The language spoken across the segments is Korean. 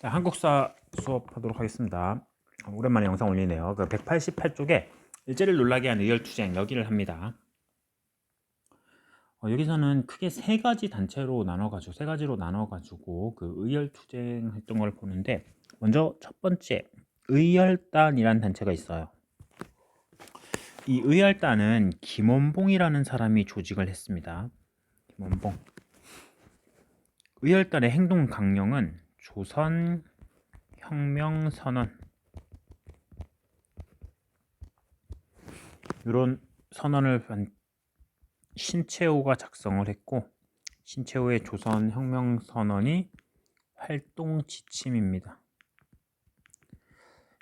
자, 한국사 수업하도록 하겠습니다. 오랜만에 영상 올리네요. 그 188쪽에 일제를 놀라게 한 의열투쟁 여기를 합니다. 여기서는 크게 세 가지로 나눠가지고 그 의열투쟁 했던 걸 보는데, 먼저 첫 번째 의열단이라는 단체가 있어요. 이 의열단은 김원봉이라는 사람이 조직을 했습니다. 김원봉. 의열단의 행동 강령은 조선 혁명선언, 이런 선언을 신채호가 작성을 했고, 신채호의 조선혁명선언이 활동 지침입니다.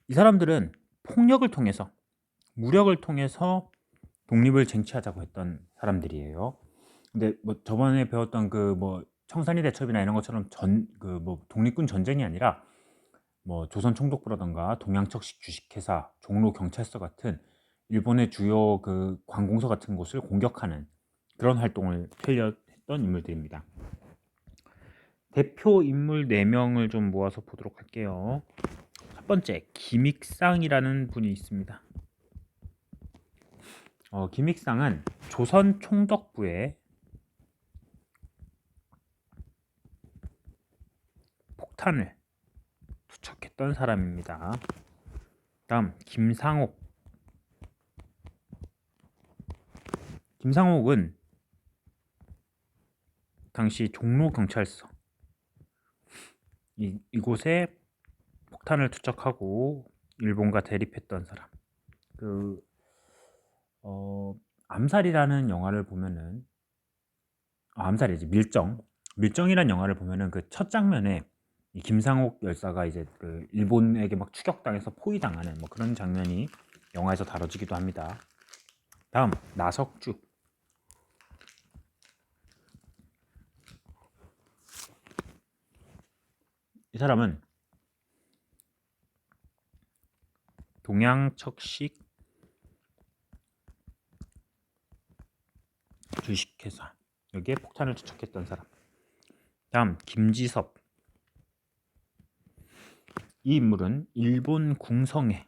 이 사람들은 폭력을 통해서, 무력을 통해서 독립을 쟁취하자고 했던 사람들이에요. 근데 뭐 저번에 배웠던 그 청산리 대첩이나 이런 것처럼 독립군 전쟁이 아니라 조선 총독부라던가 동양척식 주식회사, 종로 경찰서 같은 일본의 주요 그 관공서 같은 곳을 공격하는 그런 활동을 했던 인물들입니다. 대표 인물 4명을 좀 모아서 보도록 할게요. 첫 번째, 김익상이라는 분이 있습니다. 김익상은 조선 총독부에 폭탄을 투척했던 사람입니다. 다음, 김상옥은 당시 종로 경찰서 이곳에 폭탄을 투척하고 일본과 대립했던 사람. 암살이라는 영화를 보면은 암살이지 밀정이라는 영화를 보면은 그 첫 장면에 이 김상옥 열사가 이제 그 일본에게 막 추격당해서 포위당하는 그런 장면이 영화에서 다뤄지기도 합니다. 다음, 나석주. 이 사람은 동양척식 주식회사 여기에 폭탄을 투척했던 사람. 다음, 김지섭. 이 인물은 일본 궁성에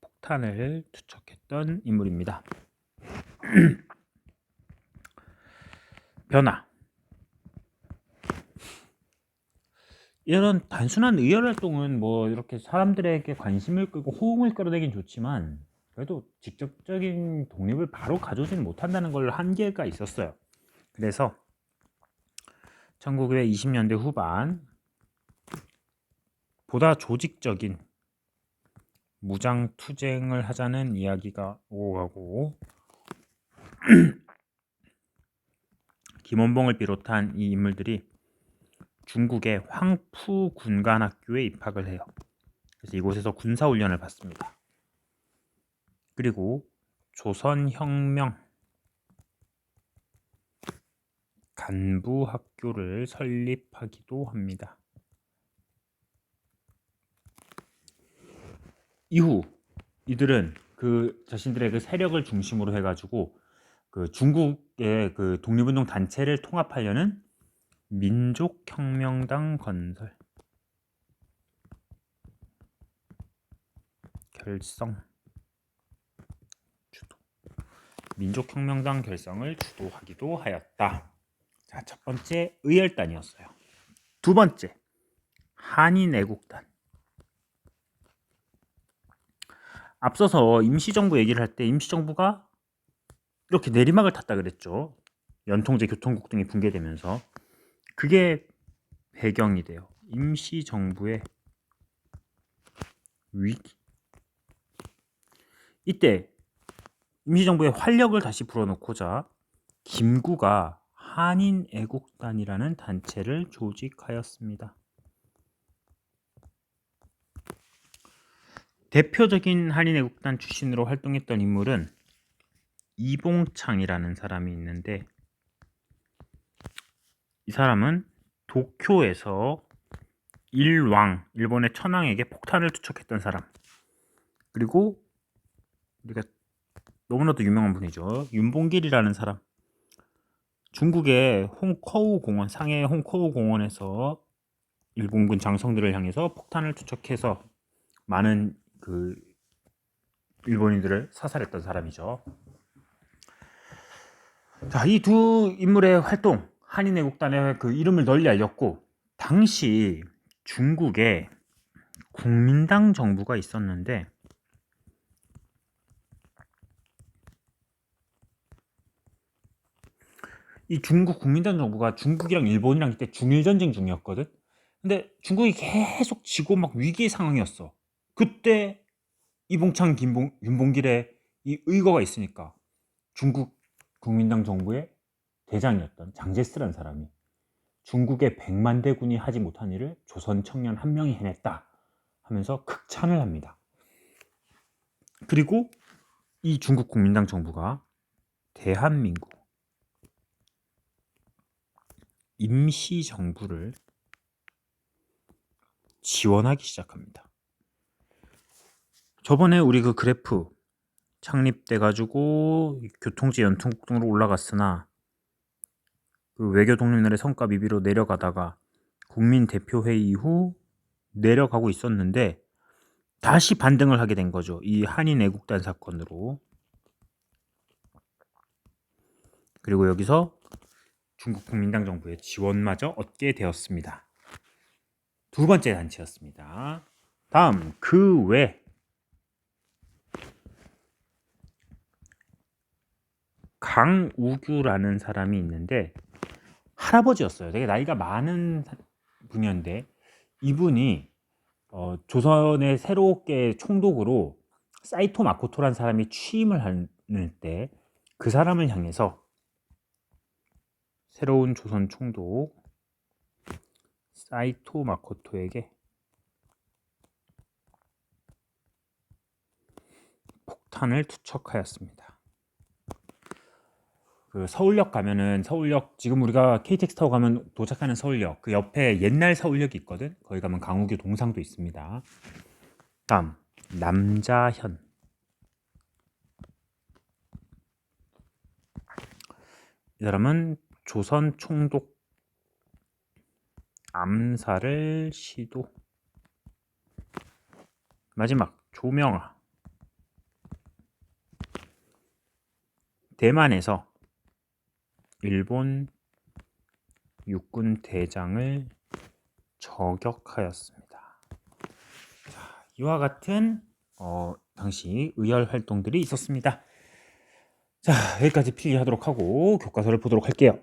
폭탄을 투척했던 인물입니다. 변화. 이런 단순한 의열 활동은 이렇게 사람들에게 관심을 끌고 호응을 끌어내긴 좋지만, 그래도 직접적인 독립을 바로 가져오지는 못한다는 걸 한계가 있었어요. 그래서 1920년대 후반 보다 조직적인 무장 투쟁을 하자는 이야기가 오고 가고, 김원봉을 비롯한 이 인물들이 중국의 황푸 군관학교에 입학을 해요. 그래서 이곳에서 군사훈련을 받습니다. 그리고 조선혁명 간부학교를 설립하기도 합니다. 이후 이들은 자신들의 그 세력을 중심으로 해가지고 그 중국의 그 독립운동 단체를 통합하려는 민족혁명당 건설 결성 주도 민족혁명당 결성을 주도하기도 하였다. 자, 첫 번째 의열단이었어요. 두 번째, 한인애국단. 앞서서 임시정부 얘기를 할 때 임시정부가 이렇게 내리막을 탔다 그랬죠. 연통제, 교통국 등이 붕괴되면서. 그게 배경이 돼요. 임시정부의 위기. 이때 임시정부의 활력을 다시 불어넣고자 김구가 한인애국단이라는 단체를 조직하였습니다. 대표적인 한인애국단 출신으로 활동했던 인물은 이봉창이라는 사람이 있는데, 이 사람은 도쿄에서 일본의 천황에게 폭탄을 투척했던 사람. 그리고 우리가 너무나도 유명한 분이죠. 윤봉길이라는 사람. 중국의 홍커우 공원, 상해 홍커우 공원에서 일본군 장성들을 향해서 폭탄을 투척해서 많은 그 일본인들을 사살했던 사람이죠. 자, 이 두 인물의 활동, 한인애국단의 그 이름을 널리 알렸고, 당시 중국에 국민당 정부가 있었는데, 이 중국 국민당 정부가 중국이랑 일본이랑 이때 중일전쟁 중이었거든. 근데 중국이 계속 지고 막 위기의 상황이었어. 그때 이봉창, 윤봉길의 이 의거가 있으니까 중국 국민당 정부의 대장이었던 장제스라는 사람이 중국의 100만 대군이 하지 못한 일을 조선 청년 한 명이 해냈다 하면서 극찬을 합니다. 그리고 이 중국 국민당 정부가 대한민국 임시정부를 지원하기 시작합니다. 저번에 우리 그 그래프 창립돼 가지고 교통지 연통국 등으로 올라갔으나 그 외교 독립날의 성과 미비로 내려가다가 국민대표회의 이후 내려가고 있었는데 다시 반등을 하게 된 거죠. 이 한인 애국단 사건으로. 그리고 여기서 중국 국민당 정부의 지원마저 얻게 되었습니다. 두 번째 단체였습니다. 다음 그 외 강우규라는 사람이 있는데 할아버지였어요. 되게 나이가 많은 분이었는데 이분이 조선의 새롭게 총독으로 사이토 마코토라는 사람이 취임을 할 때 그 사람을 향해서 새로운 조선 총독 사이토 마코토에게 폭탄을 투척하였습니다. 그 서울역 가면은 서울역 지금 우리가 KTX 타고 가면 도착하는 서울역 그 옆에 옛날 서울역이 있거든. 거기 가면 강우규 동상도 있습니다. 다음 남자현. 이 사람은 조선 총독 암살을 시도. 마지막 조명아. 대만에서 일본 육군 대장을 저격하였습니다. 자, 이와 같은 당시 의열 활동들이 있었습니다. 자, 여기까지 필기하도록 하고 교과서를 보도록 할게요.